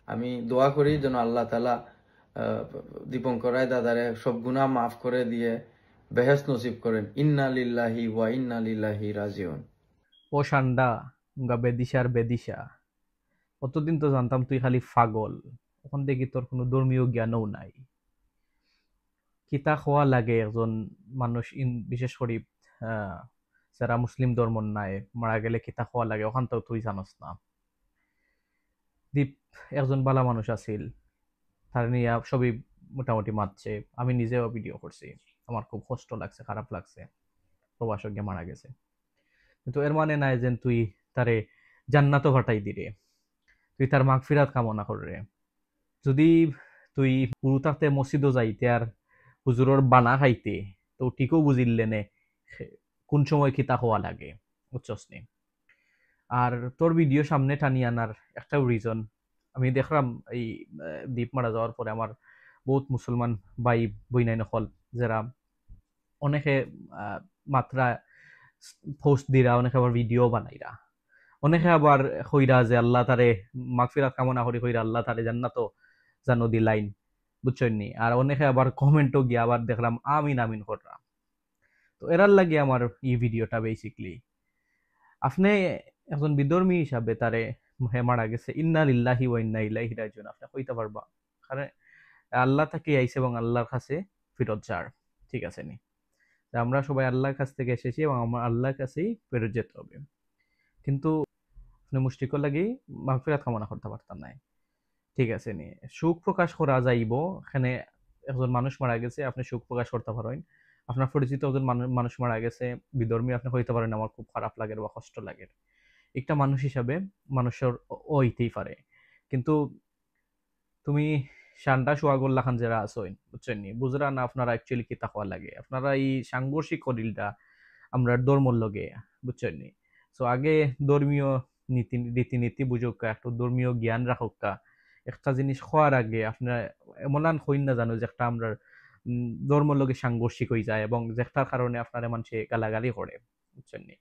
আমি দোয়া করি যেন আল্লাহ তাআলা দীপঙ্কর রায় দাদারে সব গুনাহ মাফ করে দিয়ে বেহেশত নসিব করেন। ইন্না লিল্লাহি ওয়া ইন্না লিল্লাহি রাজিউন। ও সান্ডা, গা বেদিশার বেদিশা, অতদিন তো জানতাম তুই খালি পাগল, ওখান দেখি তোর কোনো ধর্মীয় জ্ঞানও নাই। কিতা খোয়া লাগে একজন মানুষ বিশেষ করে আহ, যারা মুসলিম ধর্ম নাই মারা গেলে কিতা খোয়া লাগে ওখান তো তুই জানস না। দীপ একজন বালা মানুষ আছিল, তার নিয়ে সবই মোটামুটি মানছে। আমি নিজেও ভিডিও করছি, আমার খুব কষ্ট লাগছে, খারাপ লাগছে, প্রবাসক গিয়ে মারা গেছে। কিন্তু এর মানে নাই যে তুই তারে জান্নাতও ফাটাই দিরে, তুই তার মাগফিরাত কামনা কররে। যদি তুই পুরুতাতে মসজিদও যাইতে আর হুজুরর বানা খাইতে, তো ঠিকও বুঝিলে নে কোন সময় খিতা হওয়া লাগে, বুঝছস নি? আর তোর ভিডিও সামনে টানি আনার একটাও রিজন আমি দেখলাম, এই দ্বীপ মারা যাওয়ার পরে আমার বহুত মুসলমান ভাই বইনাই নকল, যারা অনেকে মাত্রা পোস্ট দিরা, অনেকে আবার ভিডিও বানাইরা, অনেকে আবার কইরা যে আল্লাহ তারে মাগফিরাত কামনা করি, কইরা আল্লাহ তারে জান্নাতও জানো দি লাইন, বুঝছেন নি? আর অনেকে আবার কমেন্টও গিয়ে আবার দেখলাম আমিন আমিন কররা। তো এরার লাগে আমার এই ভিডিওটা বেসিকলি। আপনি একজন বিধর্মী হিসাবে তারে হে মারা গেছে, ইন্না লিল্লাহি ওয়া ইন্না ইলাইহি রাজিউন আপনি কইতে পারবা? কারণ আল্লাহ তাকে আইছে এবং আল্লাহর কাছে ফেরত যার, ঠিক আছে নি? তা আমরা সবাই আল্লাহর কাছ থেকে এসেছি এবং আমার আল্লাহর কাছেই ফেরত যেতে হবে। কিন্তু আপনি মুশরিকর লাগি মাগফিরাত কামনা করতে পারতাম না, ঠিক আছে নি? সুখ প্রকাশ করা যাইব, এখানে একজন মানুষ মারা গেছে আপনি সুখ প্রকাশ করতে পারেন, আপনার পরিচিত একজন মানুষ মারা গেছে, বিধর্মী আপনি হইতে পারেন আমার খুব খারাপ লাগে বা কষ্ট লাগে, একটা মানুষ হিসাবে মানুষের হইতেই পারে। কিন্তু তুমি শানটা সোয়াগুল্লা খান যারা আছেন, বুঝছেন নি, বুঝরা না আপনারা অ্যাকচুয়ালি কি তাকওয়া লাগে, আপনারা এই সাংঘর্ষিক করিলটা আমরা ধর্মর লগে, বুঝছেন নি? সো আগে ধর্মীয় রীতিনীতি বুঝুক, একটু ধর্মীয় জ্ঞান রাখুক। একটা জিনিস হওয়ার আগে আপনার এমন হইন না জানো যে একটা আমরা ধর্মর লগে সাংঘর্ষিক হয়ে যায় এবং যেটার কারণে আপনারা মানুষে গালাগালি করে, বুঝছেন নি?